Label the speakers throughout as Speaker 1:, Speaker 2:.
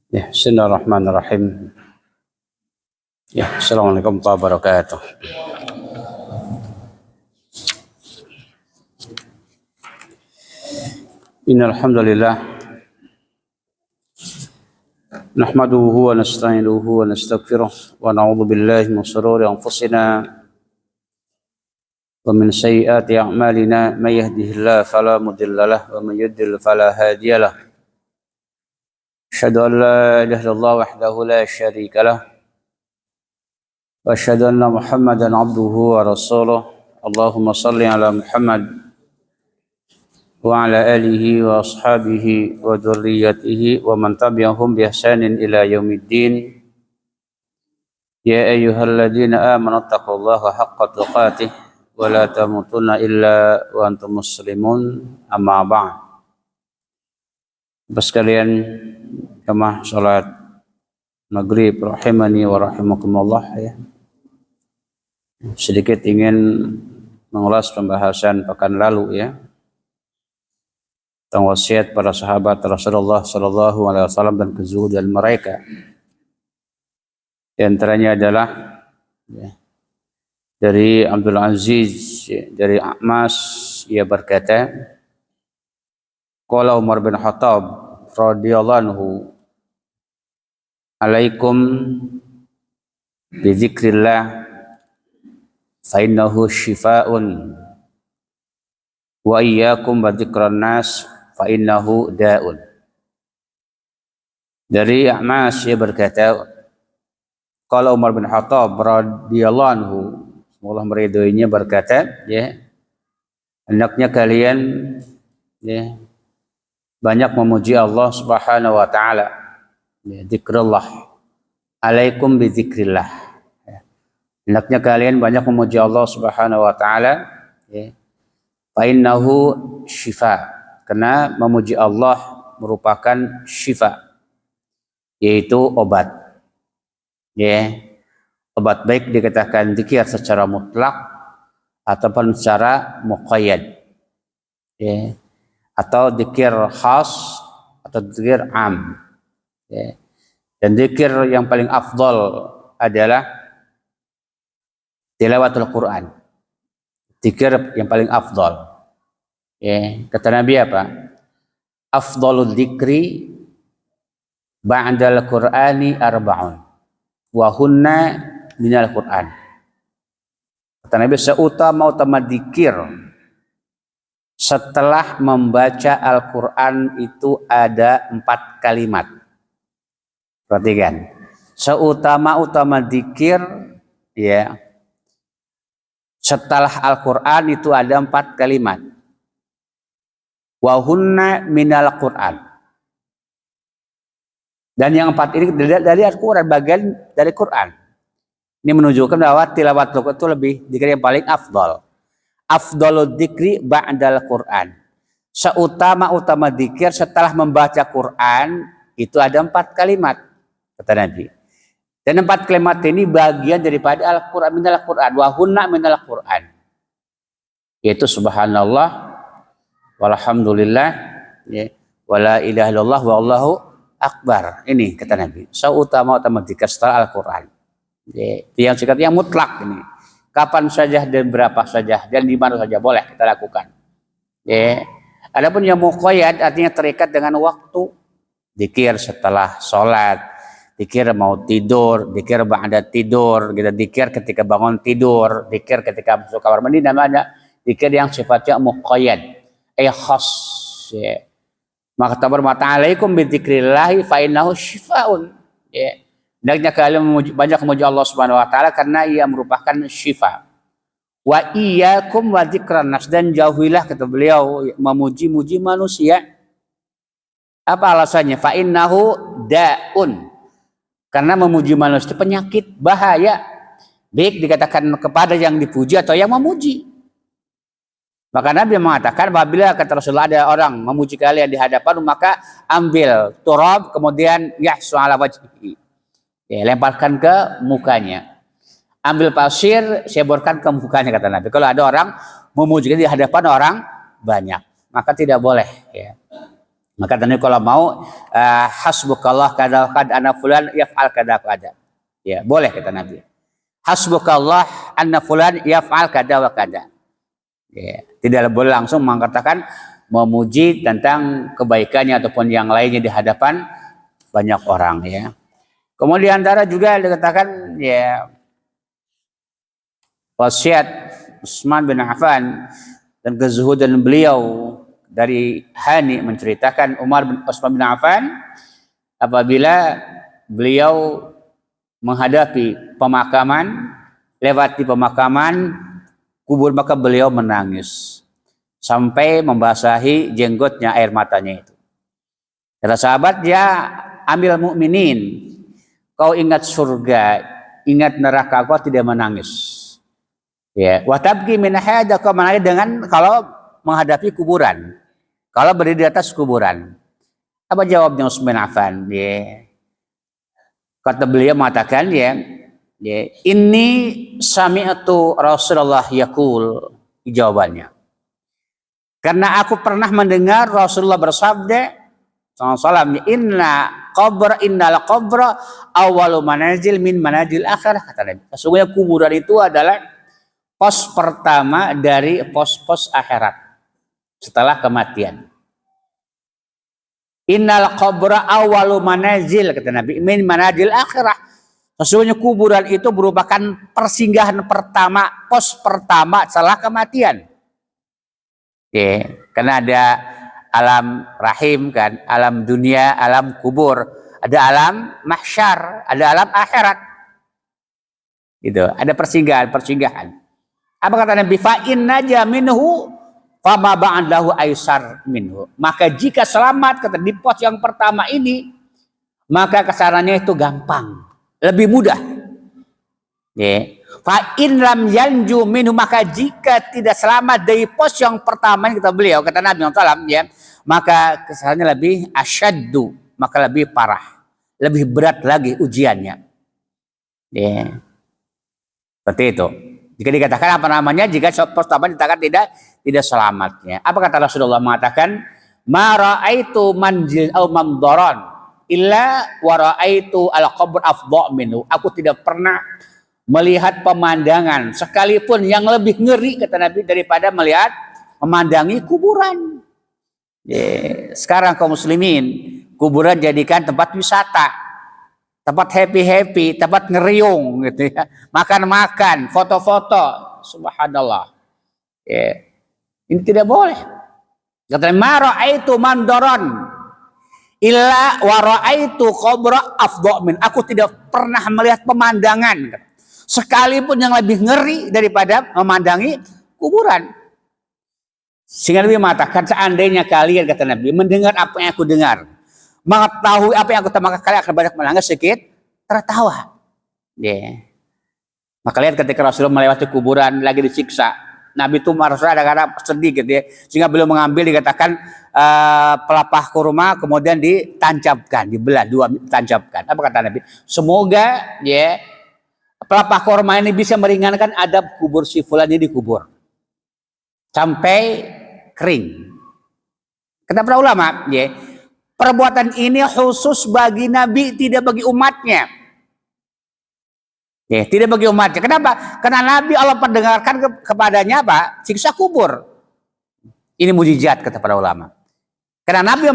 Speaker 1: Ya, Bismillahirrahmanirrahim. Ya, Assalamualaikum warahmatullahi wabarakatuh. Innal hamdalillah nahmaduhu wa nasta'inuhu wa nastaghfiruh wa na'udzu billahi min shururi anfusina wa min sayyiati a'malina may yahdihillahu fala mudilla lahu wa may yudlil fala hadiya lahu. Asyhadu an la ilaha illallah wahdahu la syarika lahu wa asyhadu anna Muhammadan abduhu wa rasuluh. Allahumma shalli ala Muhammad wa ala alihi wa ashabihi wa dzurriyyatihi wa man tabi'ahum bi ihsanin ila yaumiddin. Ya ayyuhalladzina amanu taqullaha haqqa tuqatih wa la tamutunna illa wa antum muslimun. Amma ba'd. Bapak sekalian, jamaah salat maghrib rahimani wa rahimakumullah ya. Sedikit ingin mengulas pembahasan pekan lalu ya, tentang wasiat para sahabat Rasulullah Sallallahu Alaihi Wasallam dan kezuhudan mereka. Di antaranya adalah ya, dari Abdul Aziz ya, dari A'mas, ia berkata, qala Umar bin Khattab radhiyallahu anhu, alaikum bi dzikrillah fa innahu shifaa'un wa iyyakum wa dzikran nas fa innahu da'un. Dari A'mas ia berkata, kalau Umar bin Khattab radhiyallahu anhu, semoga Allah meridhoinya, berkata ya, hendaknya kalian ya banyak memuji Allah Subhanahu wa taala. Ya, zikrullah. Alaikum bi dzikrillah. Ya. Hendaknya kalian banyak memuji Allah Subhanahu wa taala ya. Fa innahu syifa. Karena memuji Allah merupakan syifa, yaitu obat. Ya, obat baik dikatakan zikir secara mutlak ataupun secara muqayyad. Ya, atau zikir khas atau zikir am. Ya. Dan zikir yang paling afdal adalah tilawatul Quran. Zikir yang paling afdal. Ya, kata Nabi apa? Afdalul dzikri ba'dal Qur'ani arba'un wa hunna minal Qur'an. Kata Nabi, seutama-utama dzikir setelah membaca Al-Qur'an itu ada 4 kalimat. Perhatikan. Seutama-utama dzikir ya, setelah Al-Qur'an itu ada 4 kalimat. Wa hunna minal Qur'an. Dan yang 4 ini dari Al-Qur'an, bagian dari Qur'an. Ini menunjukkan bahwa tilawat itu lebih dzikir yang paling afdal. Afdalul dzikri ba'dal Qur'an. Seutama-utama dzikir setelah membaca Qur'an itu ada 4 kalimat, kata Nabi. Dan 4 kalimat ini bagian daripada Al-Qur'an, minal Qur'an, wa hunna minal Qur'an. Yaitu subhanallah, walhamdulillah, ya, wala ilaha illallah, wallahu akbar. Ini kata Nabi, seutama-utama dzikir setelah Al-Qur'an. Ya, yang sifatnya mutlak ini. Kapan saja dan berapa saja dan di mana saja boleh kita lakukan. Ya. Adapun yang muqayyad artinya terikat dengan waktu. Dzikir setelah sholat, dzikir mau tidur, dzikir ba'da tidur, gitu. Dzikir ketika bangun tidur, dzikir ketika masuk kamar mandi, namanya dzikir yang sifatnya muqayyad. Khas ya. Maka bermata alaikum bi dzikrillah fa innahu syifaun ya. Hendaknya kalian banyak memuji Allah Subhanahu wa taala karena ia merupakan syifa. Wa iyyakum wa dzikran nas, dan jauhilah, kata beliau, memuji-muji manusia. Apa alasannya? Fa innahu da'un. Karena memuji manusia itu penyakit, bahaya. Baik dikatakan kepada yang dipuji atau yang memuji. Maka Nabi mengatakan, apabila kata Rasulullah ada orang memuji kalian di hadapan, maka ambil turab kemudian yahsu ala wajhihi. Ya, lemparkan ke mukanya. Ambil pasir, seborkan ke mukanya, kata Nabi. Kalau ada orang memuji di hadapan orang banyak, maka tidak boleh ya. Maka tadi kalau mau hasbukallah kada kad ana fulan yaf'al kada kada. Ya, boleh kata Nabi. Hasbukallah anna fulan yaf'al kada wa kada. Ya, tidak boleh langsung mengatakan memuji tentang kebaikannya ataupun yang lainnya di hadapan banyak orang ya. Kemudian antara juga dikatakan ya wasiat Utsman bin Affan dan kezuhudan beliau dari Hani menceritakan Utsman bin Affan apabila beliau menghadapi pemakaman, lewat di pemakaman kubur, maka beliau menangis sampai membasahi jenggotnya, air matanya itu. Kata sahabat, ya Amil Mukminin, kau ingat surga, ingat neraka, kau tidak menangis. Ya, wa tabki min hada, kau menangis dengan kalau menghadapi kuburan, kalau berdiri di atas kuburan. Apa jawabnya Utsman bin Affan? Ya. Kata beliau mengatakan ya, ini sami'tu Rasulullah yaqul, jawabannya. Karena aku pernah mendengar Rasulullah bersabda SAW, innal qabra awwalu manazil min manazil akhirah, kata Nabi. Sesungguhnya kuburan itu adalah pos pertama dari pos-pos akhirat setelah kematian. Innal qabra awwalu manazil, kata Nabi, min manazil akhirah. Sesungguhnya kuburan itu merupakan persinggahan pertama, pos pertama setelah kematian. Ya, karena ada alam rahim kan, alam dunia, alam kubur, ada alam mahsyar, ada alam akhirat. Gitu, ada persinggahan. Apa kata Nabi? Fa inna minhu fama ba'dahu aisar minhu. Maka jika selamat, kata, di pos yang pertama ini, maka kesarannya itu gampang, lebih mudah. Ya. Fa in lam yanju minhu, maka jika tidak selamat dari pos yang pertama, kata beliau, kata Nabi SAW, ya, maka kesarannya lebih asyaddu, maka lebih parah, lebih berat lagi ujiannya. Ya. Seperti itu. Jika dikatakan apa namanya, jika pertama dikatakan tidak selamatnya. Apa kata Rasulullah mengatakan, ma ra'aitu manjil au mamdaran illa wa ra'aitu al-qabr afdha minhu. Aku tidak pernah melihat pemandangan sekalipun yang lebih ngeri, kata Nabi, daripada melihat memandangi kuburan. Sekarang kaum muslimin, kuburan jadikan tempat wisata, tempat happy, tempat ngeriung gitu ya. Makan-makan, foto-foto. Subhanallah. Ya. Ini tidak boleh. Kata ma ra'aitu mandaran illa wa ra'aitu qabra afdha min. Aku tidak pernah melihat pemandangan sekalipun yang lebih ngeri daripada memandangi kuburan. Sehingga Nabi mengatakan, seandainya kalian, kata Nabi, mendengar apa yang aku dengar, mengetahui apa yang aku tahu, maka kalian akan banyak menangis, sedikit tertawa. Yeah. Maka lihat ketika Rasulullah melewati kuburan lagi disiksa, Nabi itu merasa ada sedih gitu ya, sehingga beliau mengambil, dikatakan pelepah kurma, kemudian ditancapkan, dibelah dua, ditancapkan. Apa kata Nabi? Semoga ya pelepah kurma ini bisa meringankan adab kubur si fulan ini dikubur sampai kering. Kata para ulama, ya, perbuatan ini khusus bagi Nabi, tidak bagi umatnya. Ya, tidak bagi umatnya. Kenapa? Karena Nabi Allah perdengarkan kepadanya apa? Siksa kubur. Ini mujizat, kata para ulama. Karena Nabi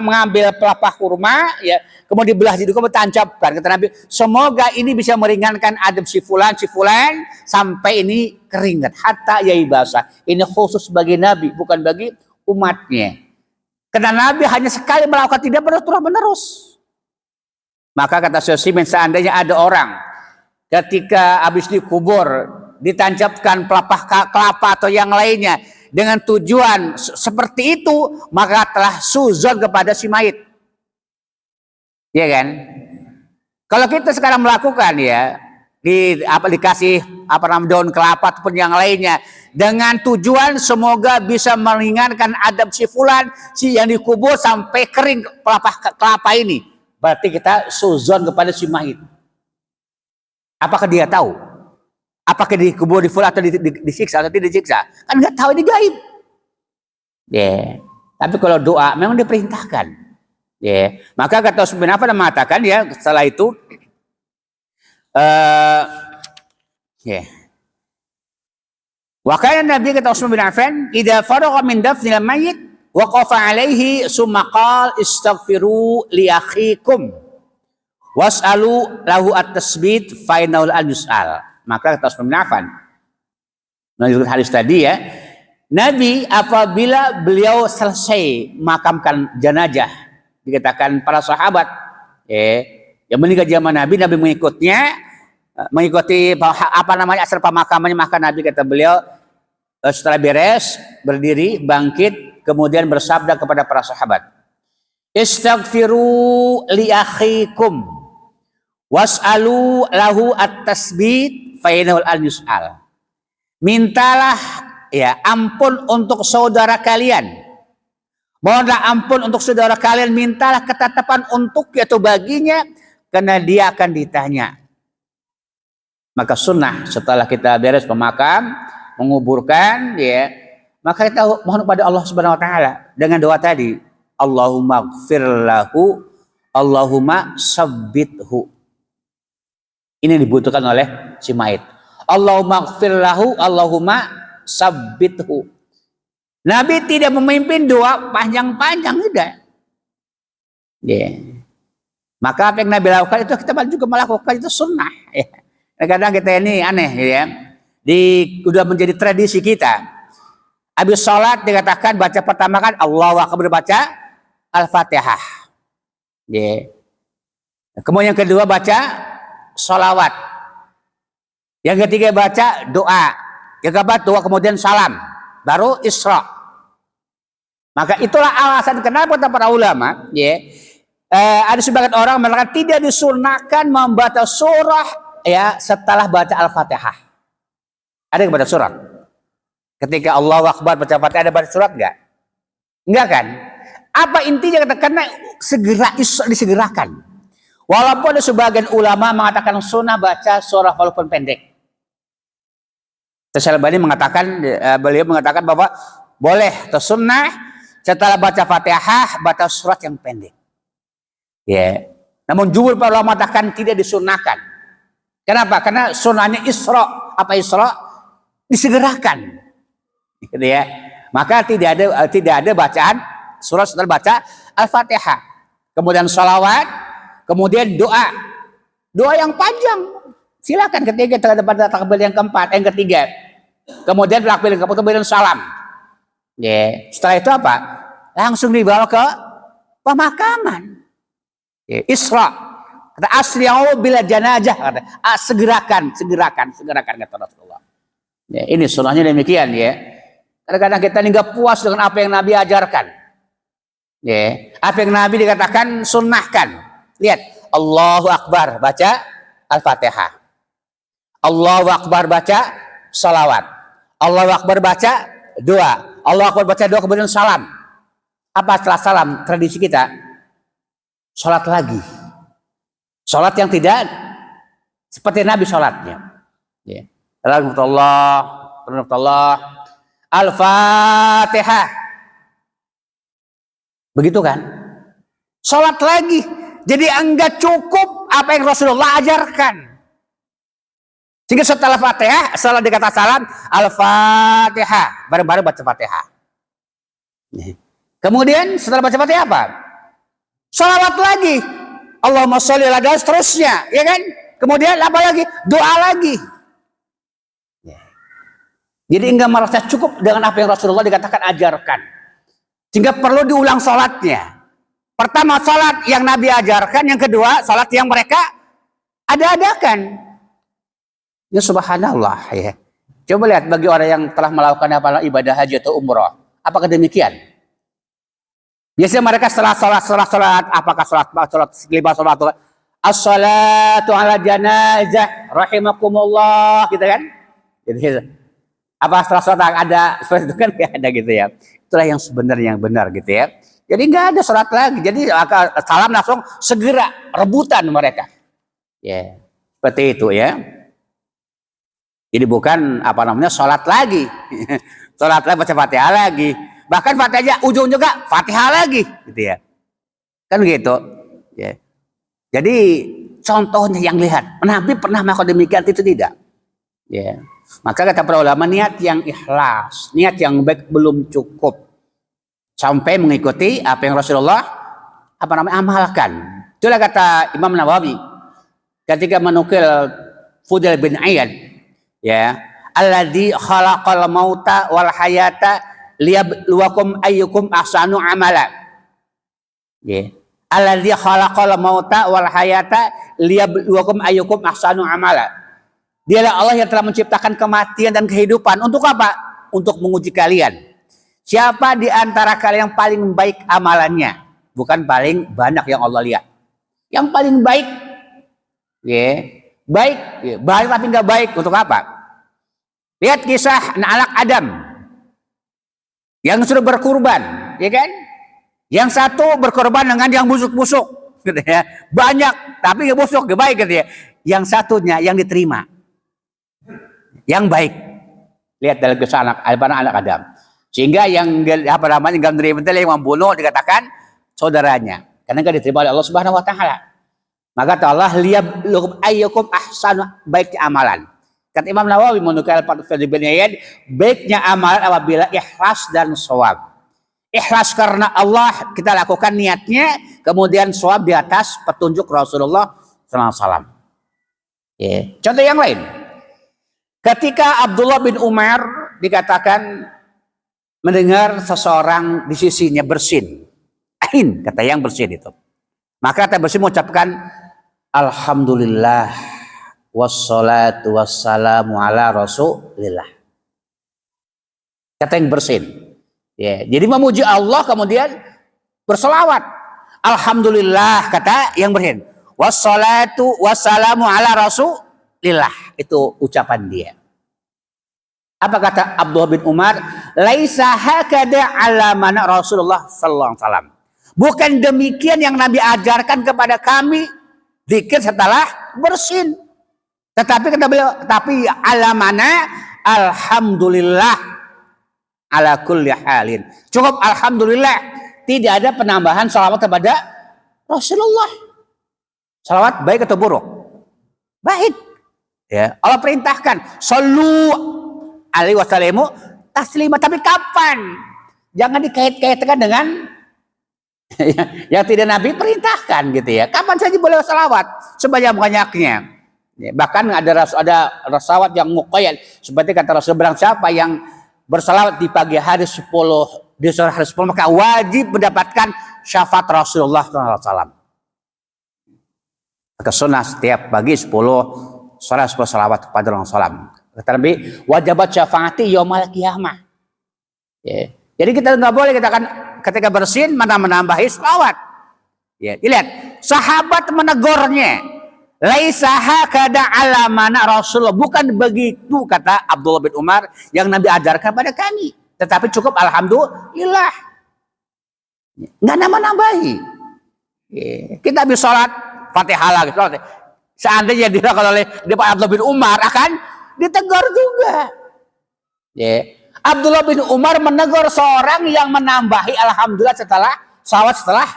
Speaker 1: mengambil pelepah kurma, ya, kemudian dibelah jadi kemudian tancapkan. Kata Nabi, semoga ini bisa meringankan adab si fulan sampai ini keringat, hatta yai basah. Ini khusus bagi Nabi, bukan bagi umatnya. Karena Nabi hanya sekali melakukan, tidak terus-menerus. Maka kata Syekh, seandainya ada orang ketika habis dikubur ditancapkan pelepah kelapa atau yang lainnya dengan tujuan seperti itu, maka telah suzon kepada si mayit. Ya kan? Kalau kita sekarang melakukan ya, dikasih daun kelapa ataupun yang lainnya dengan tujuan semoga bisa meringankan adab si fulan, si yang dikubur sampai kering pelepah kelapa ini, berarti kita suzon kepada si mayit. Apakah dia tahu? Apakah dikubur di fulan atau disiksa atau tidak disiksa? Kan nggak tahu, ini gaib. Yeah. Tapi kalau doa memang diperintahkan. Ya, maka kata Utsman bin Affan mengatakan ya setelah itu ya. Wa kana Nabi kata Utsman bin Affan, "Idza faragha min dafnil mayyit waqafa alaihi summa qala istaghfiru li akhikum was'alu lahu at-tasbit fa innahu al-yus'al." Maka kata Utsman bin Affan menunjukkan hadis tadi ya, Nabi apabila beliau selesai makamkan jenazah, dikatakan para sahabat yang meninggal zaman Nabi mengikutnya, mengikuti apa namanya acara pemakamannya, maka Nabi kata beliau setelah beres berdiri bangkit kemudian bersabda kepada para sahabat, istaghfiru li akhikum was'alu lahu at-tasbit fa innahu al-yus'al. Mintalah ya ampun untuk saudara kalian. Mohonlah ampun untuk saudara kalian, mintalah ketetapan untuk yaitu baginya karena dia akan ditanya. Maka sunnah setelah kita beres pemakam, menguburkan ya, maka kita mohon kepada Allah Subhanahu wa taala dengan doa tadi, Allahumma ighfir lahu, Allahumma sabbithu. Ini dibutuhkan oleh si mayit. Allahumma ighfir lahu, Allahumma sabbithu. Nabi tidak memimpin doa panjang-panjang, tidak. Maka apa yang Nabi lakukan itu kita juga melakukan, itu sunnah. Kadang kita ini aneh ya. Udah menjadi tradisi kita. Habis sholat dikatakan baca pertama kan Allahu Akbar, baca Al-Fatihah. Kemudian yang kedua baca sholawat. Yang ketiga baca doa. Yang keempat doa kemudian salam. Baru Isra. Maka itulah alasan kenapa kata para ulama, ada sebagian orang mengatakan tidak disunahkan membaca surah ya setelah baca Al-Fatihah. Ada yang baca surat? Ketika Allahu Akbar baca Fatihah ada baca surat enggak? Enggak kan? Apa intinya? Karena segera disegerakan. Walaupun ada sebagian ulama mengatakan sunnah baca surah walaupun pendek. Al-Albani mengatakan, beliau mengatakan bahwa boleh atau sunnah setelah baca Fatihah baca surat yang pendek. Namun jumhur para ulama mengatakan tidak disunahkan. Kenapa? Karena sunnahnya Isra. Apa Isra? Disegerakan. Gitu ya. Maka tidak ada bacaan surat setelah baca Al-Fatihah. Kemudian sholawat, kemudian doa. Doa yang panjang. Silakan ketiga pada takbir yang keempat, yang ketiga. Kemudian takbir yang keempat, kemudian salam. Setelah itu apa? Langsung dibawa ke pemakaman. Isra. Kata asri'u bila janazah. Segerakan kata Rasulullah. Ini sunnahnya demikian ya. Kadang-kadang kita ini nggak puas dengan apa yang Nabi ajarkan. Apa yang Nabi dikatakan sunnahkan. Lihat, Allahu Akbar baca Al-Fatihah. Allahu Akbar baca salawat. Allahu Akbar baca doa. Allahu Akbar baca doa kemudian salam. Apa setelah salam? Tradisi kita salat lagi. Salat yang tidak seperti Nabi salatnya. Alhamdulillah. Al-Fatihah. Begitu kan? Salat lagi. Jadi enggak cukup apa yang Rasulullah ajarkan. Sehingga setelah Fatihah, setelah dikata salam, Al-Fatihah. Bareng-bareng baca Fatihah. Kemudian setelah baca Fatihah apa? Salawat lagi. Allahumma sholli ala dan seterusnya. Ya kan? Kemudian apa lagi? Doa lagi. Jadi enggak merasa cukup dengan apa yang Rasulullah dikatakan ajarkan. Sehingga perlu diulang salatnya. Pertama salat yang Nabi ajarkan, yang kedua salat yang mereka ada-adakan. Ya subhanallah ya. Coba lihat bagi orang yang telah melakukan ibadah haji atau umrah, apakah demikian? Biasanya mereka setelah salat, apakah salat 5 salat, as-salatu ala janazah rahimakumullah gitu kan? Gitu. Apa setelah salat ada seperti itu kan? Nggak ada gitu ya. Itulah yang sebenarnya yang benar gitu ya. Jadi nggak ada salat lagi. Jadi salam langsung segera rebutan mereka. Ya, seperti itu ya. Jadi bukan salat lagi. Salat lagi baca Fatihah lagi. Bahkan Fatihah ujung juga Fatihah lagi gitu ya. Kan gitu. Ya. Jadi contohnya yang lihat, Nabi pernah melakukan demikian itu tidak? Ya. Maka kata para ulama niat yang ikhlas, niat yang baik belum cukup sampai mengikuti apa yang Rasulullah amalkan. Itulah kata Imam Nawawi ketika menukil Fudail bin Iyad, ya, alladzi khalaqal mauta wal hayata liyabluwakum ayyukum ahsanu amala. Ya. Alladzi khalaqal mauta wal hayata liyabluwakum ayyukum ahsanu amala. Dialah Allah yang telah menciptakan kematian dan kehidupan. Untuk apa? Untuk menguji kalian. Siapa di antara kalian yang paling baik amalannya? Bukan paling banyak yang Allah lihat. Yang paling baik, ya, baik, ya, baik tapi nggak baik. Untuk apa? Lihat kisah anak Adam yang sudah berkurban, ya kan? Yang satu berkorban dengan yang busuk-busuk, gitu ya. Banyak, tapi nggak busuk, nggak baik, gitu ya. Yang satunya yang diterima, yang baik. Lihat dalam kisah anak Adam. Sehingga yang nggak menerima yang membunuh dikatakan saudaranya, karena nggak diterima oleh Allah Subhanahu Wa Taala. Maka Allah liyabluwakum ayyukum ahsanu baiknya amalan. Kata Imam Nawawi menukil Fudail bin Iyad, baiknya amalan apabila ikhlas dan shawab. Ikhlas karena Allah kita lakukan niatnya, kemudian shawab di atas petunjuk Rasulullah SAW. Ya. Contoh yang lain, ketika Abdullah bin Umar dikatakan mendengar seseorang di sisinya bersin, ain kata yang bersin itu, maka kata bersin mengucapkan alhamdulillah wassalatu wassalamu ala rasulillah. Kata yang bersin, ya, jadi memuji Allah kemudian berselawat. Alhamdulillah kata yang bersin, wassalatu wassalamu ala rasulillah, itu ucapan dia. Apa kata Abdullah bin Umar? Laisa hakada ala mana Rasulullah sallallahu alaihi wasallam. Bukan demikian yang Nabi ajarkan kepada kami zikir setelah bersin. Tetapi kata beliau, tapi ala mana alhamdulillah ala kulli halin. Cukup alhamdulillah, tidak ada penambahan salawat kepada Rasulullah. Salawat baik atau buruk? Baik. Ya, Allah perintahkan sallu alaihi wasallam taslima, tapi kapan? Jangan dikait-kaitkan dengan yang tidak Nabi perintahkan gitu ya. Kapan saja boleh salawat sebanyak-banyaknya. Ya, bahkan ada salawat yang muqayyad, seperti kata Rasul, barang siapa yang bersalawat di pagi hari 10, di sore hari 10, maka wajib mendapatkan syafaat Rasulullah SAW. Maka sunnah setiap pagi 10, sore 10 salawat kepada Rasulullah SAW. Kata Nabi, wajibat syafaati yaumal qiyamah. Ya. Jadi kita nggak boleh katakan ketika bersin mana menambahi selawat. Ya, dilihat sahabat menegurnya. Laisa hakada ala mana Rasulullah. Bukan begitu kata Abdullah bin Umar yang Nabi ajarkan pada kami. Tetapi cukup alhamdulillah. Nggak nambah-nambahi. Ya. Kita habis sholat Fatihah lagi. Seandainya dilakukan oleh Abdullah bin Umar akan ditegur juga. Ya. Abdullah bin Umar menegur seorang yang menambahi alhamdulillah setelah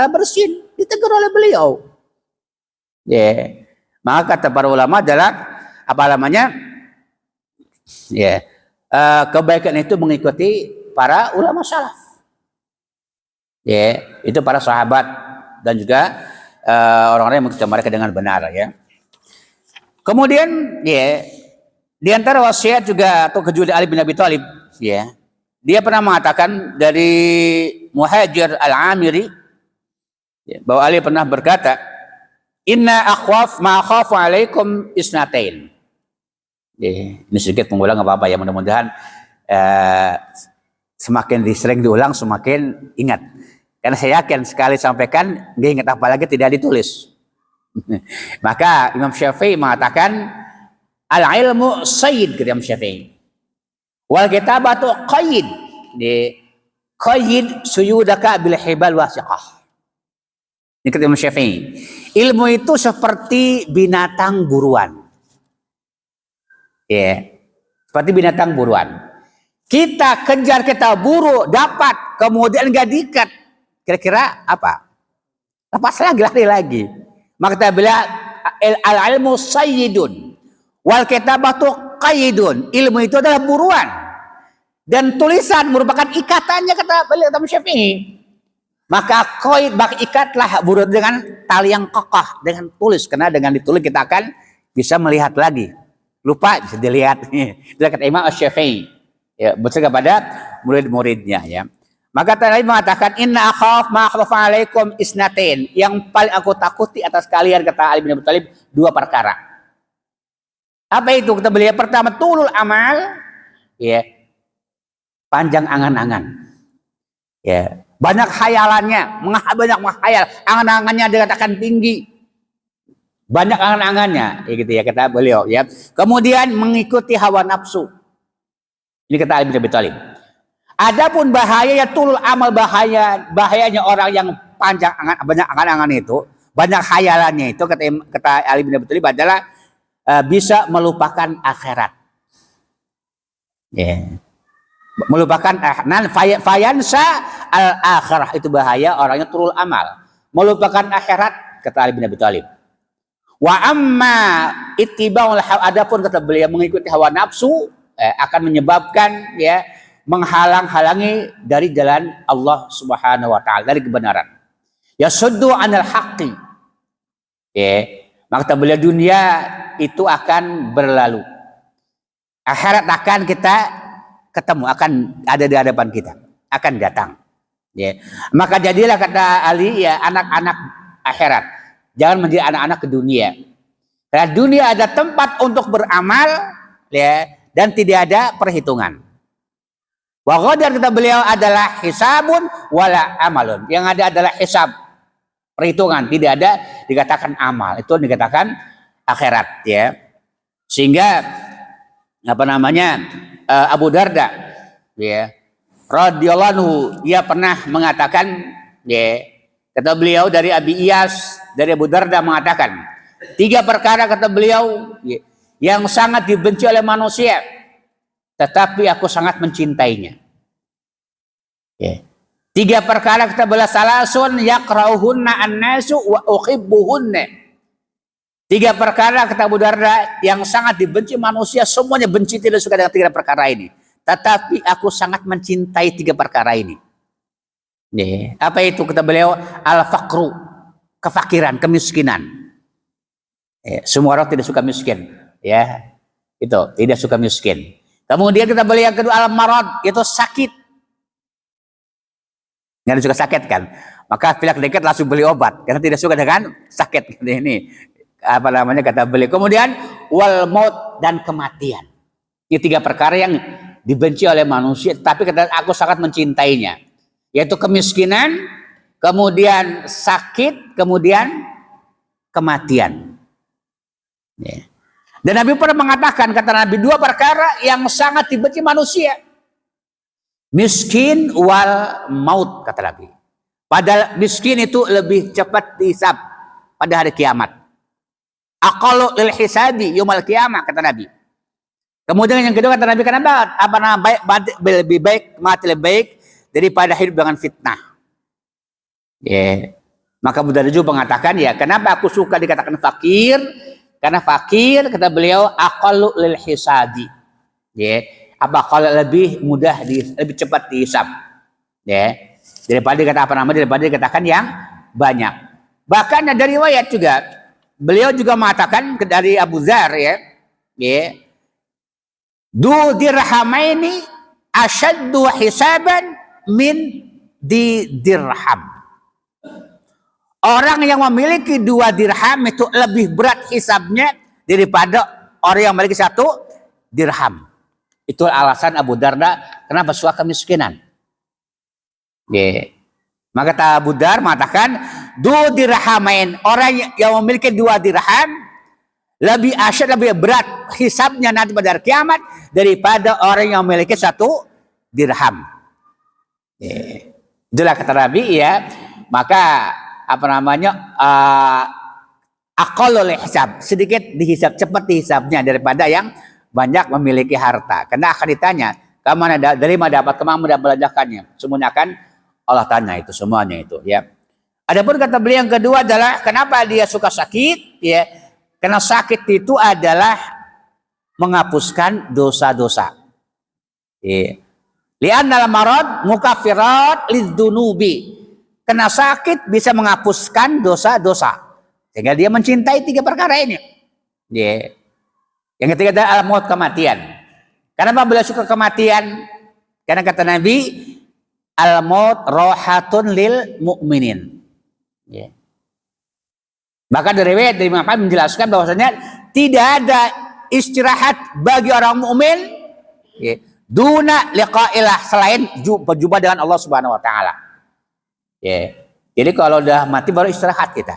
Speaker 1: bersin, ditegur oleh beliau. Ya. Maka kata para ulama adalah apa namanya? Ya. Kebaikan itu mengikuti para ulama salaf. Ya, itu para sahabat dan juga orang-orang yang mengikuti mereka dengan benar, ya. Kemudian, ya, di antara wasiat juga atau kejujuran Ali bin Abi Thalib, ya, dia pernah mengatakan dari Muhajir Al-Amiri, ya, bahwa Ali pernah berkata, Inna akhwaf ma khafu alaikum isnatain. Ya, ini sedikit mengulang, nggak apa-apa ya, mudah-mudahan semakin sering diulang semakin ingat. Karena saya yakin sekali sampaikan, dia ingat apalagi tidak ditulis. Maka Imam Syafi'i mengatakan al-ilmu sayyid, kata Imam Syafi'i. Wal kitabatu qayyid. Di qayyid suyudaka bil hibal wasiqah. Ini kata Imam Syafi'i. Ilmu itu seperti binatang buruan. Ya, seperti binatang buruan. Kita kejar, kita buru, dapat, kemudian gak diikat. Kira-kira apa? Lepas lagi, lari lagi. Maka kita bilang al-ilmu sayyidun wal kitabatu qaidun. Ilmu itu adalah buruan dan tulisan merupakan ikatannya, kata beliau Imam Syafi'i. Maka qaid, maka ikatlah buruan dengan tali yang kokoh, dengan tulis, karena dengan ditulis kita akan bisa melihat lagi. Lupa bisa dilihat. Itu kata Imam Syafi'i. Ya, betul kepada murid-muridnya ya. Maka tadi mengatakan inna akhaf ma khafa alaikum isnatain. Yang paling aku takuti atas kalian, kata Ali bin Abi Thalib, 2 perkara. Apa itu? Kata beliau, pertama tulul amal, ya. Panjang angan-angan. Ya, banyak khayalannya, banyak menghayal, angan-angannya dikatakan tinggi. Banyak angan-angannya, ya gitu ya kata beliau ya. Kemudian mengikuti hawa nafsu. Ini kata Ali bin Abi Thalib. Adapun bahaya ya tulul amal, bahayanya orang yang panjang angan, banyak angan-angan itu, banyak khayalannya itu, kata Ali bin Abi Thalib adalah bisa melupakan akhirat. Yeah. Melupakan fayansa al akhirah, itu bahaya orangnya tulul amal, melupakan akhirat, kata Ali bin Abi Thalib. Wa amma ittiba'ul hawa, adapun kata beliau mengikuti hawa nafsu akan menyebabkan ya menghalang-halangi dari jalan Allah Subhanahu wa taala, dari kebenaran. Ya suddu anil haqqi. Ya, maka beliau dunia itu akan berlalu. Akhirat akan kita ketemu, akan ada di hadapan kita, akan datang. Ya. Maka jadilah, kata Ali, ya anak-anak akhirat. Jangan menjadi anak-anak ke dunia. Karena dunia ada tempat untuk beramal, ya, dan tidak ada perhitungan. Wa ghadar, kata beliau, adalah hisabun wala amalun. Yang ada adalah hisab, perhitungan, tidak ada dikatakan amal. Itu dikatakan akhirat ya. Sehingga apa namanya? Abu Darda ya, radhiyallahu anhu, dia pernah mengatakan ya, kata beliau dari Abi Iyas, dari Abu Darda mengatakan 3 perkara, kata beliau, ya, yang sangat dibenci oleh manusia, tetapi aku sangat mencintainya. Ya. 3 perkara, kata beliau, salasun yakrauhunna an-nasu wa uhibbuhunna. 3 perkara, kata Abu Darda, yang sangat dibenci manusia, semuanya benci, tidak suka dengan 3 perkara ini, tetapi aku sangat mencintai 3 perkara ini. Ya. Apa itu? Kata beliau, al-faqru, kefakiran, kemiskinan. Ya. Semua orang tidak suka miskin. Ya, itu tidak suka miskin. Kemudian kita beliau yang kedua, al-marad, itu sakit. Nggak suka sakit kan? Maka pilek dekat langsung beli obat karena tidak suka dengan sakit. Ini apa namanya, kata beliau. Kemudian wal maut, dan kematian. Ini 3 perkara yang dibenci oleh manusia, tapi kata aku sangat mencintainya. Yaitu kemiskinan, kemudian sakit, kemudian kematian. Ya. Dan Nabi pernah mengatakan, kata Nabi, 2 perkara yang sangat dibenci manusia. Miskin wal maut, kata Nabi. Padahal miskin itu lebih cepat dihisab pada hari kiamat. Aqallu lil hisabi yaumil qiyamah, kata Nabi. Kemudian yang kedua, kata Nabi, kenapa apa namanya lebih baik mati lebih baik daripada hidup dengan fitnah. Ya. Maka Abu Darda juga mengatakan, ya kenapa aku suka dikatakan fakir? Karena fakir, kata beliau, aqallu lil hisabi. Ya, apa kalau lebih mudah, lebih cepat dihisab. Ya. Daripada dikatakan yang banyak. Bahkan dari riwayat juga, beliau juga mengatakan dari Abu Dzar ya. Ya. Du dirhamaini asyaddu hisaban min dirham. Orang yang memiliki 2 dirham itu lebih berat hisabnya daripada orang yang memiliki 1 dirham. Itu alasan Abu Darda kenapa suka kemiskinan. Yeah. Maka Abu Darda mengatakan, 2 dirhamain, orang yang memiliki 2 dirham lebih asyad, lebih berat hisabnya nanti pada hari kiamat daripada orang yang memiliki 1 dirham. Yeah. Itulah kata Nabi ya. Maka apa namanya, aqallul hisab, sedikit dihisab, cepat dihisabnya daripada yang banyak memiliki harta. Karena akan ditanya, Dari mana dapat, kemana membelanjakannya? Semuanya akan Allah tanya itu semuanya itu ya. Adapun kata beliau yang kedua adalah kenapa dia suka sakit ya? Karena sakit itu adalah menghapuskan dosa-dosa. Ya. Li'annal marad mukaffirat lidzunubi. Karena sakit bisa menghapuskan dosa-dosa. Sehingga dia mencintai 3 perkara ini. Ya. Yang ketiga adalah al-maut, kematian. Kenapa beliau suka kematian? Karena kata Nabi, al-maut rohatun lil mu'minin. Ya. Bahkan dari riwayat dari Imam Ahmad menjelaskan bahwasanya tidak ada istirahat bagi orang mukmin ya, duna liqa'ilah, selain berjumpa dengan Allah Subhanahu wa taala. Ya. Jadi kalau udah mati baru istirahat kita.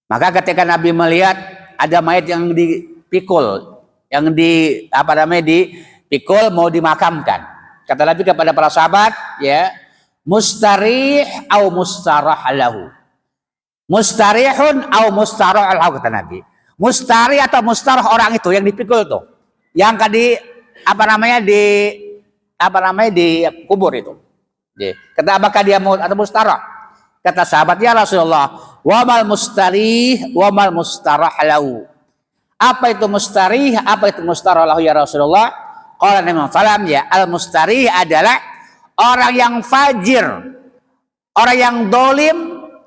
Speaker 1: Maka ketika Nabi melihat ada mayat yang dipikul, yang dipikul mau dimakamkan. Kata Nabi kepada para sahabat, ya, mustarih au mustarah lahu. Mustarihun au mustarah lahu, kata Nabi. Mustarih atau mustarah orang itu yang dipikul tuh. Yang dikubur itu. Kata apakah dia maut atau mustarah? Kata sahabat, ya Rasulullah, wa mal mustarih wa mal mustarah lahu. Apa itu mustarih? Apa itu mustarah lahu ya Rasulullah? Qala Nabi sallam, ya, al mustarih adalah orang yang fajir, orang yang dolim,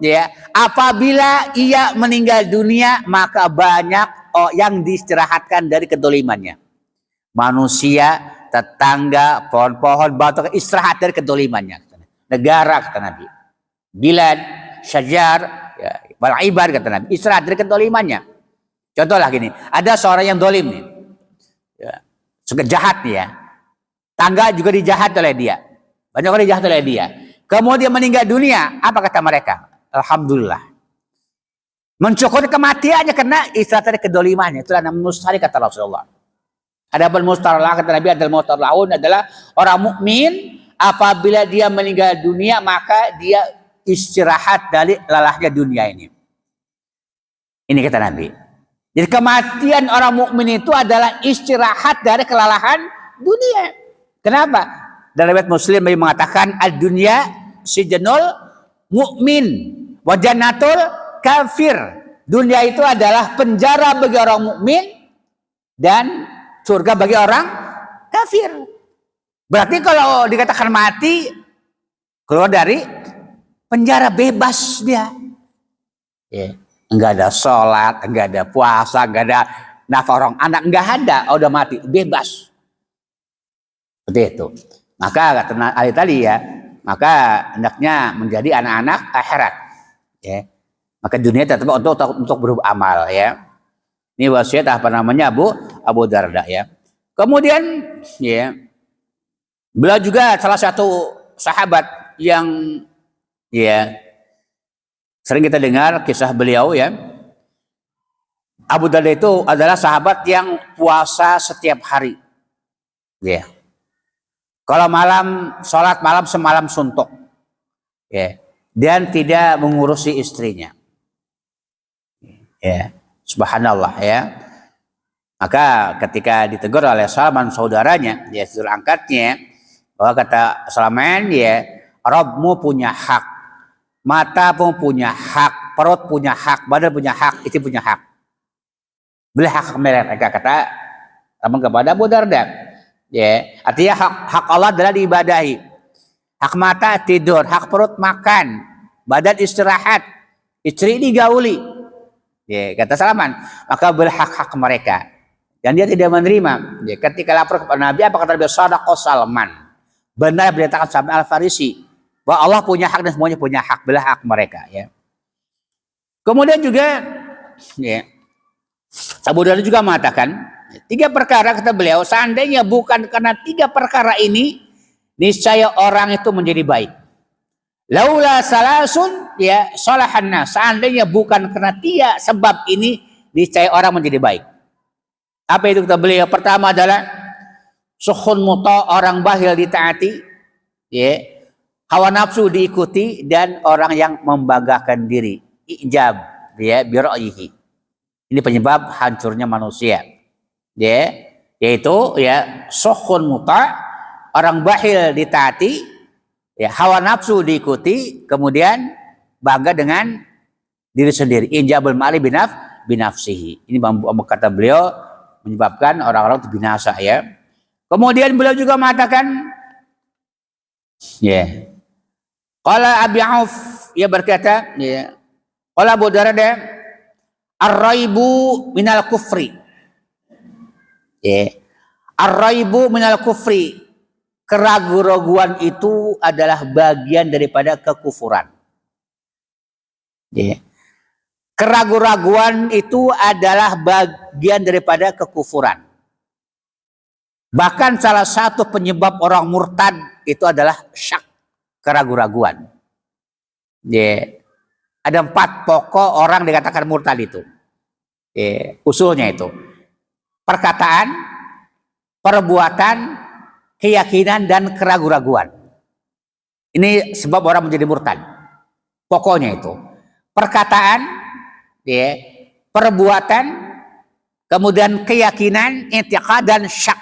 Speaker 1: ya. Apabila ia meninggal dunia, maka banyak yang diistirahatkan dari kedolimannya. Manusia, tetangga, pohon-pohon, batu, istirahat dari kedolimannya. Negara, kata Nabi. Bilad, syajar, ya, bal-ibad, kata Nabi. Istirahat dari kedolimannya. Contohlah gini, ada seorang yang dolim nih. Ya, suka jahat nih ya. Tangga juga dijahat oleh dia. Banyak orang dijahat oleh dia. Kemudian meninggal dunia, apa kata mereka? Alhamdulillah. Mensyukuri kematiannya karena istirahat dari kedolimannya. Itulah namanya mustari, kata Rasulullah. Adapun mustarlah, kata Nabi, adalah mustarlahun adalah orang mukmin apabila dia meninggal dunia maka dia istirahat dari lelahnya dunia ini. Ini kata Nabi. Jadi kematian orang mukmin itu adalah istirahat dari kelelahan dunia. Kenapa? Dalam riwayat Muslim Nabi mengatakan ad-dunya sijnul mukmin wa jannatul kafir. Dunia itu adalah penjara bagi orang mukmin dan surga bagi orang kafir. Berarti kalau dikatakan mati, keluar dari penjara, bebas dia. Yeah. Enggak ada sholat, enggak ada puasa, enggak ada nafkah orang anak, enggak ada. Oh, udah mati, bebas. Seperti itu. Maka kata ayat tadi ya, maka hendaknya menjadi anak-anak akhirat. Ya. Maka dunia tetap untuk beramal ya. Ini wasiat Abu Darda ya. Kemudian ya, beliau juga salah satu sahabat yang ya sering kita dengar kisah beliau ya. Abu Darda itu adalah sahabat yang puasa setiap hari. Ya. Kalau malam sholat malam semalam suntuk. Ya. Dan tidak mengurusi istrinya. Ya. Subhanallah ya. Maka ketika ditegur oleh Salman saudaranya, ya saudara angkatnya, bahwa kata Salman, ya, Rabbmu punya hak, mata pun punya hak, perut punya hak, badan punya hak, itu punya hak. Beli hak mereka, kata Salman kepada Abu Darda. Ya, artinya hak Allah adalah diibadahi. Hak mata tidur, hak perut makan, badan istirahat, istri digauli. Ya, kata Salman, maka berhak-hak mereka. Dan dia tidak menerima. Ya, ketika lapor kepada Nabi, apa kata Nabi? Shadaqah Salman. Benar beritakan Salman Al-Farisi bahwa Allah punya hak dan semuanya punya hak, berhak mereka. Ya. Kemudian juga, ya, Abu Darda juga mengatakan 3 perkara, kata beliau, seandainya bukan karena 3 perkara ini, niscaya orang itu menjadi baik. Laula salasun, ya, salahanna. Seandainya bukan karena 3 sebab ini, niscaya orang menjadi baik. Apa itu kata beliau? Pertama adalah sukhun muta, orang bakhil ditaati, ya, hawa nafsu diikuti, dan orang yang membanggakan diri, ijab, ya, biraihi. Ini penyebab hancurnya manusia. Ya, yaitu ya sukhun muta, orang bakhil ditaati, ya, hawa nafsu diikuti, kemudian bangga dengan diri sendiri. Injabul mali binafsihi. Ini kata beliau menyebabkan orang-orang itu binasa, ya. Kemudian beliau juga mengatakan, ya, qala Abi Auf, ia berkata, ya, qala Abu Darda, ar-raibu minal kufri. Ya. Ar-raibu minal kufri. Keraguan-raguan itu adalah bagian daripada kekufuran. Ya. Keraguan-raguan itu adalah bagian daripada kekufuran. Bahkan salah satu penyebab orang murtad itu adalah syak, keraguan-raguan. Ya. Ada 4 pokok orang dikatakan murtad itu. Ya. Usulnya itu perkataan, perbuatan, keyakinan, dan keraguan-raguan. Ini sebab orang menjadi murtad. Pokoknya itu perkataan, ya, perbuatan, kemudian keyakinan, i'tiqad, dan syak.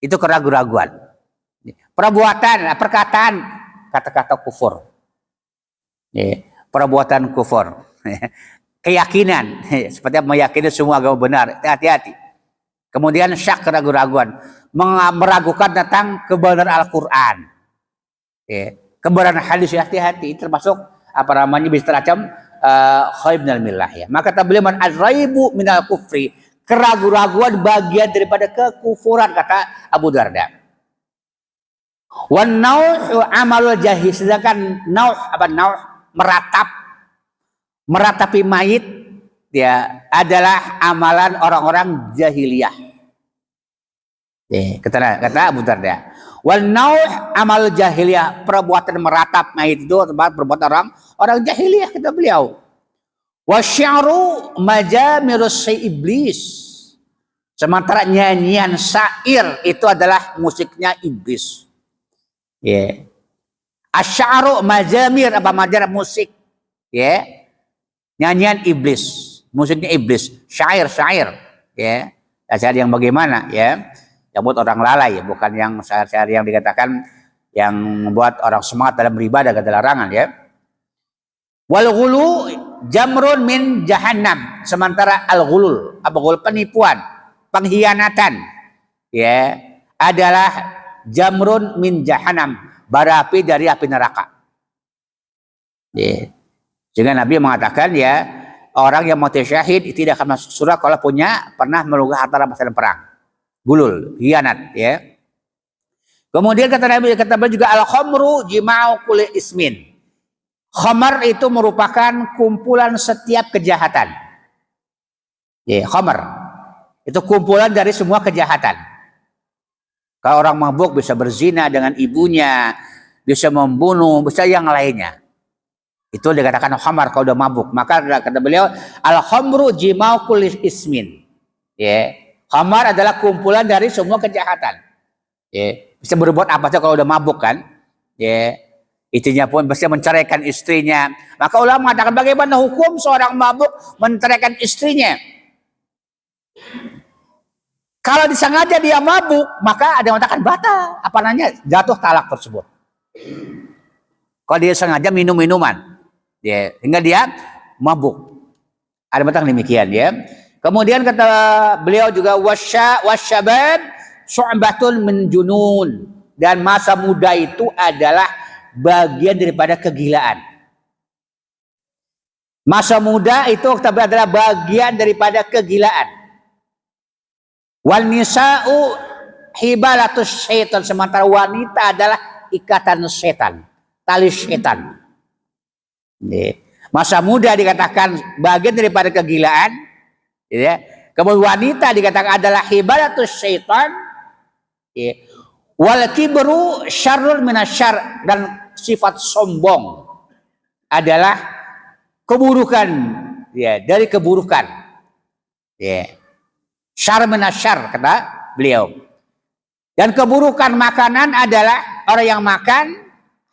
Speaker 1: Itu keraguan-raguan. Perbuatan, perkataan, kata-kata kufur. Ya, perbuatan kufur. Keyakinan, seperti meyakini semua agama benar. Hati-hati. Kemudian syak, keraguan-raguan, meragukan tentang kebenaran Al-Quran, ya, kebenaran hadis, hati-hati. Termasuk apa namanya bisa terancam khaib minal millah, ya. Maka kata beliau, ar-raibu minal kufri, keraguan-raguan bagian daripada kekufuran, kata Abu Darda. Wan nauh amalul jahil, sedangkan nauh, apa nauh, meratapi mayit, ya, adalah amalan orang-orang jahiliyah. Kata Abu Darda, wal nauh amal jahiliyah, perbuatan meratap mayit itu perbuatan orang jahiliyah, kata beliau. Wasy'aru majamirus iblis, sementara nyanyian syair itu adalah musiknya iblis. Ya. Asy'aru majamir, apa majar musik, ya. Nyanyian iblis, musiknya iblis, syair, ya. Syair yang bagaimana, ya? Yang buat orang lalai, ya, bukan yang syair-syair yang dikatakan yang membuat orang semangat dalam beribadah, kata larangan, ya. Wal ghulu jamrun min jahannam, sementara al ghulul, apa ghul, penipuan, pengkhianatan, ya, adalah jamrun min jahannam, bara api dari api neraka. Ya. Sehingga Nabi mengatakan, ya, orang yang mati syahid tidak akan masuk surga kalau pernah melukai harta rampasan perang. Gulul, khianat, ya. Kemudian kata Nabi juga al-khamru jima'u kulli ismin. Khamar itu merupakan kumpulan setiap kejahatan. Ya, khamar itu kumpulan dari semua kejahatan. Kalau orang mabuk bisa berzina dengan ibunya, bisa membunuh, bisa yang lainnya. Itu dikatakan khamar kalau udah mabuk. Maka kata beliau, al-khamru jima'u kulli ismin. Ya, khamar adalah kumpulan dari semua kejahatan. Ya, bisa berbuat apa saja kalau udah mabuk, kan? Ya, istrinya pun bisa menceraikan istrinya. Maka ulama mengatakan, bagaimana hukum seorang mabuk menceraikan istrinya? Kalau disengaja dia mabuk, maka ada yang mengatakan batal, apa namanya, jatuh talak tersebut. Kalau dia sengaja minum minuman, ya, hingga dia mabuk, ada yang mengatakan demikian, ya. Kemudian kata beliau juga wasyabab syu'batun min junun, dan masa muda itu adalah bagian daripada kegilaan. Masa muda itu adalah bagian daripada kegilaan. Wal nisa'u hibalatus syaitan, sementara wanita adalah ikatan setan, tali setan. Masa muda dikatakan bagian daripada kegilaan, ya. Kemudian wanita dikatakan adalah hibalatus syaitan, ya. Wal kibru syarrul minasyarr, dan sifat sombong adalah keburukan, ya, dari keburukan, ya. Syarr minasyarr, kata beliau. Dan keburukan makanan adalah orang yang makan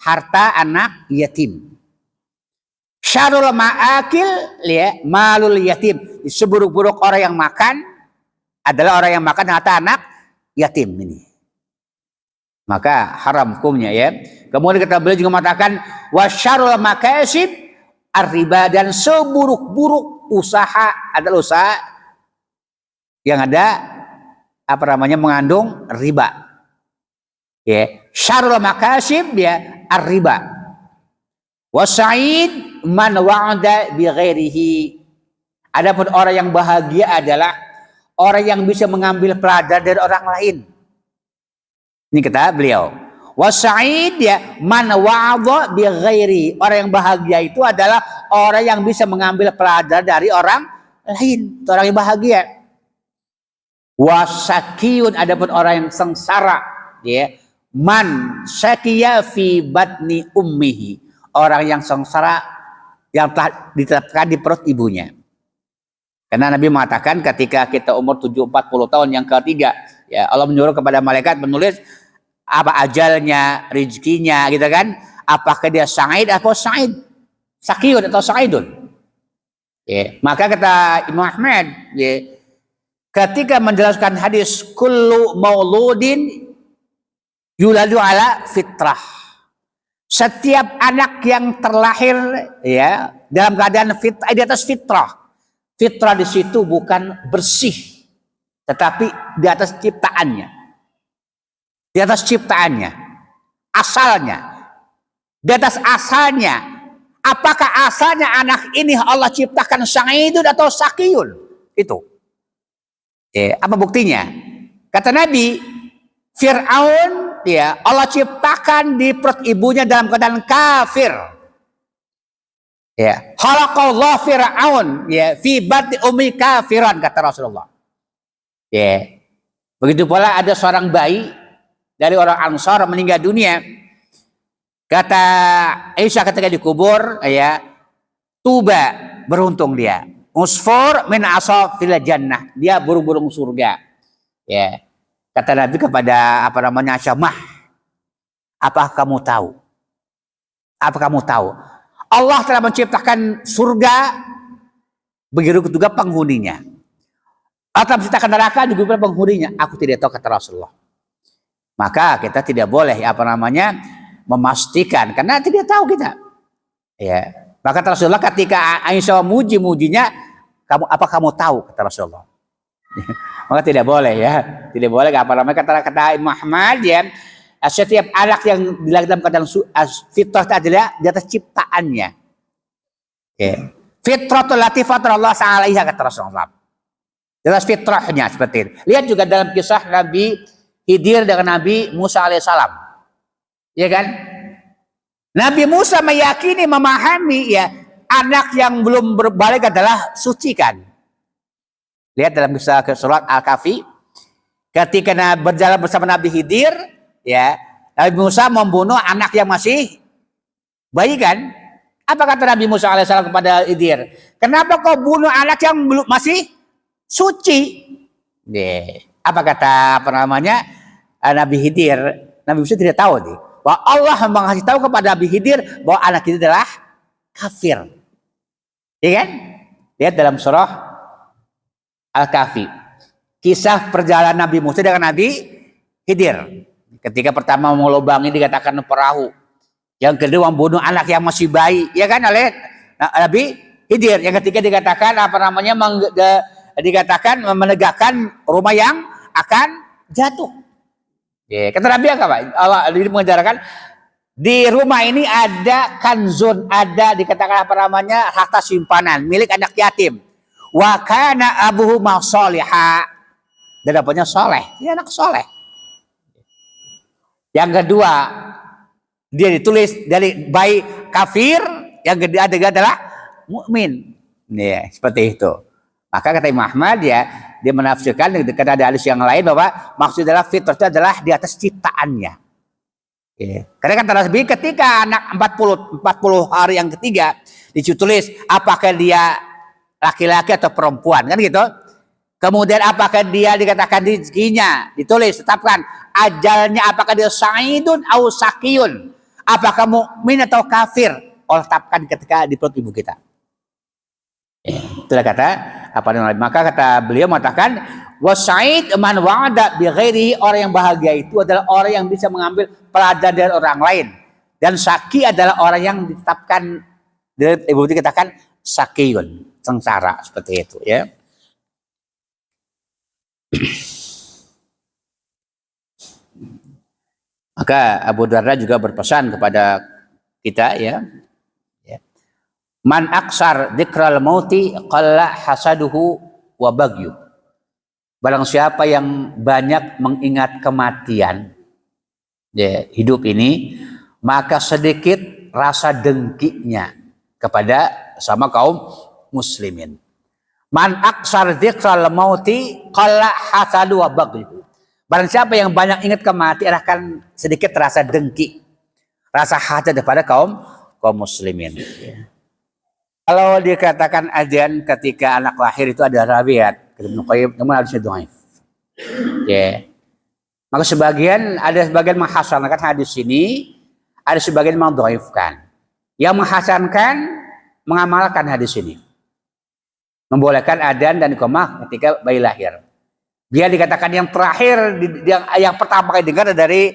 Speaker 1: harta anak yatim. Syarrul ma'akil, ya, malul yatim. Seburuk-buruk orang yang makan adalah orang yang makan harta anak yatim ini. maka haram hukumnya ya. Kemudian kata beliau juga mengatakan wasyarul makasib ar-riba, dan seburuk-buruk usaha adalah usaha yang ada mengandung riba. Ya, syarul makasib ya ar-riba. Wasa'id man wa'ada bi ghairihi. Adapun orang yang bahagia adalah orang yang bisa mengambil pelajaran dari orang lain. Ini kata beliau. Wasa'id ya man wa'ada bi ghairi. Orang yang bahagia itu adalah orang yang bisa mengambil pelajaran dari orang lain. Itu orang yang bahagia. Wasakiyun, adapun orang yang sengsara ya. Man syakiya fi batni ummihi. Orang yang sengsara yang telah ditetapkan di perut ibunya. Karena Nabi mengatakan ketika kita umur 40 tahun yang ketiga, ya Allah menyuruh kepada malaikat menulis apa ajalnya, rezekinya, gitu kan? Apakah dia sa'id atau sa'id? Sakiyun atau sa'idun? Ya, maka kata Imam Ahmad, ya, ketika menjelaskan hadis kullu mauludin yuladu ala fitrah. Setiap anak yang terlahir ya dalam keadaan fitrah, di atas fitrah. Fitrah di situ bukan bersih, tetapi di atas ciptaannya. Di atas ciptaannya, asalnya. Di atas asalnya. Apakah asalnya anak ini Allah ciptakan sa'idun atau sakiyun? Itu. Apa buktinya? Kata Nabi, Fir'aun ya Allah ciptakan di perut ibunya dalam keadaan kafir. Ya, khalaqallahu Fir'aun ya fi batni ummi kafiran, kata Rasulullah. Ya. Begitu pula ada seorang bayi dari orang Ansar meninggal dunia. Kata Aisyah ketika dikubur ya, tuba, beruntung dia. Usfur min asafil jannah, dia burung-burung surga. Ya. Kata Nabi kepada Aisyah, apa kamu tahu? Apa kamu tahu? Allah telah menciptakan surga, begitu juga penghuninya. Allah telah menciptakan neraka, juga penghuninya. Aku tidak tahu, kata Rasulullah. Maka kita tidak boleh memastikan, karena tidak tahu kita. Ya. Maka kata Rasulullah ketika Aisyah muji-mujinya, apa kamu tahu, kata Rasulullah. Maka tidak boleh ya, tidak boleh kata Imam Ahmad ya, setiap anak yang dilahirkan dalam keadaan fitrah adalah di atas ciptaannya. Ya. Fitratul latifah Allah Ta'ala, kata Rasulullah. Di atas fitrahnya seperti ini. Lihat juga dalam kisah Nabi Khidir dengan Nabi Musa alaihissalam. Ya kan? Nabi Musa meyakini, memahami ya, anak yang belum berbalik adalah suci kan. Lihat dalam kisah surat Al-Kahfi, ketika berjalan bersama Nabi Khidir, ya, Nabi Musa membunuh anak yang masih bayi kan? Apa kata Nabi Musa alaihissalam kepada Khidir? Kenapa kau bunuh anak yang belum masih suci? Apa kata Nabi Khidir? Nabi Musa tidak tahu nih, bahwa Allah mengasih tahu kepada Nabi Khidir bahwa anak itu adalah kafir. Ya kan? Lihat dalam surah Al-Kahfi, kisah perjalanan Nabi Musa dengan Nabi Khidir. Ketika pertama melubangi dikatakan perahu, yang kedua membunuh anak yang masih bayi, ya kan, oleh Nabi Khidir. Yang ketiga dikatakan dikatakan menegakkan rumah yang akan jatuh. Ya, kata Nabi apa? Allah mengajarkan di rumah ini ada kanzun, ada dikatakan harta simpanan milik anak yatim. Wa kana abuhu salihah, dan bapaknya soleh, dia anak soleh. Yang kedua, dia ditulis dari bayi kafir, yang kedua adalah mukmin. Ya, seperti itu. Maka kata Imam Ahmad ya, dia menafsirkan karena ada hadis yang lain bahwa maksud adalah fitrah itu adalah di atas ciptaannya. Ya. Karena kata Nabi ketika anak 40 hari yang ketiga ditulis apakah dia laki-laki atau perempuan, kan gitu. Kemudian apakah dia dikatakan rezekinya, ditulis, tetapkan ajalnya, apakah dia sa'idun atau sakiyun, apakah mukmin atau kafir, Allah tetapkan ketika di perut ibu kita. Itulah kata maka kata beliau mengatakan Wasa'id man wa'ada bi ghairihi, orang yang bahagia itu adalah orang yang bisa mengambil pelajaran dari orang lain. Dan syaqi adalah orang yang ditetapkan, Ibu dikatakan syaqiyun, sengsara, seperti itu ya. Maka Abu Darda juga berpesan kepada kita ya. Man aksar dzikral mauti qalla hasaduhu wa bagyu. Barang siapa yang banyak mengingat kematian ya, hidup ini, maka sedikit rasa dengkinya kepada sama kaum muslimin. Man aksar dzikral mauti qalla hasadu wa bagyu. Barang siapa yang banyak ingat kematian akan sedikit rasa dengki, rasa hasad kepada kaum muslimin ya. Kalau dikatakan azan ketika anak lahir itu ada rabiat, Ibnu Qayyim, namun harusnya dhaif. Ya. Maka ada sebagian menghasankan hadis ini, ada sebagian mendhaifkan. Yang menghasankan mengamalkan hadis ini. Membolehkan adzan dan iqamah ketika bayi lahir. Dia dikatakan yang terakhir, yang pertama kali dengar dari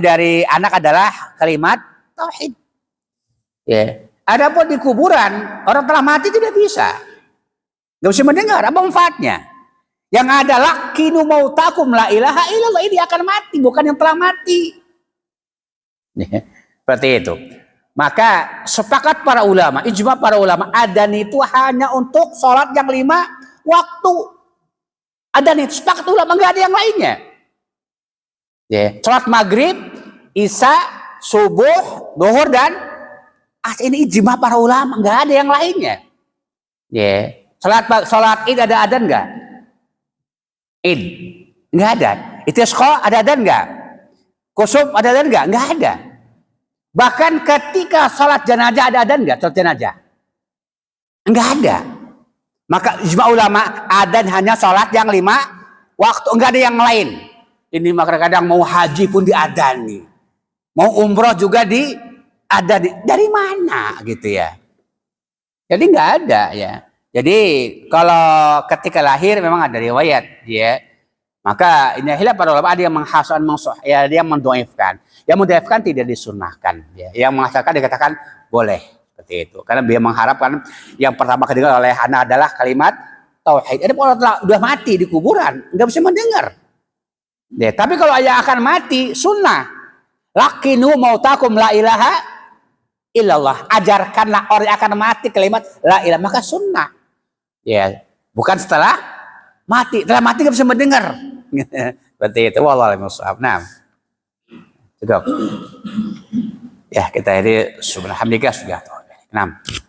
Speaker 1: dari anak adalah kalimat tauhid. Ya. Adapun di kuburan, orang telah mati tidak bisa. Gak bisa mendengar, apa manfaatnya? Yang ada lakinu mautakum la ilaha illallah, ini akan mati, bukan yang telah mati. Seperti itu. Maka sepakat para ulama, ijma para ulama, adzan itu hanya untuk sholat yang 5 waktu. Adzan itu sepakat ulama, nggak ada yang lainnya. Sholat maghrib, isya, subuh, zuhur dan ini ijma para ulama, nggak ada yang lainnya. Salat Id ada adzan nggak? Id nggak ada. Istisqa ada adzan nggak? Kusuf ada adzan nggak? Nggak ada. Bahkan ketika salat jenazah ada adzan nggak? Salat jenazah nggak ada. Maka ijma ulama adzan hanya salat yang 5 waktu, nggak ada yang lain. Ini maka kadang mau haji pun diadzani, mau umroh juga ada dari mana gitu ya. Jadi nggak ada ya. Jadi kalau ketika lahir memang ada riwayat ya. Maka ini hilaf para ulama, ada yang menghasan, ya, dia mendhaifkan. Yang mendhaifkan tidak disunnahkan ya. Yang menghasankan dikatakan boleh seperti itu. Karena dia mengharapkan yang pertama kedengar oleh anak adalah kalimat tauhid. Ada orang sudah mati di kuburan, nggak bisa mendengar. Ya, tapi kalau ayah akan mati sunnah. Lakinu mautakum la ilaha illallah, ajarkanlah orang yang akan mati kalimat la ilaha, maka sunnah ya, bukan setelah mati nggak bisa mendengar. Seperti itu, wallahu a'lam bishawab. Nah, cukup ya, kita ini subhanallah sudah. 6.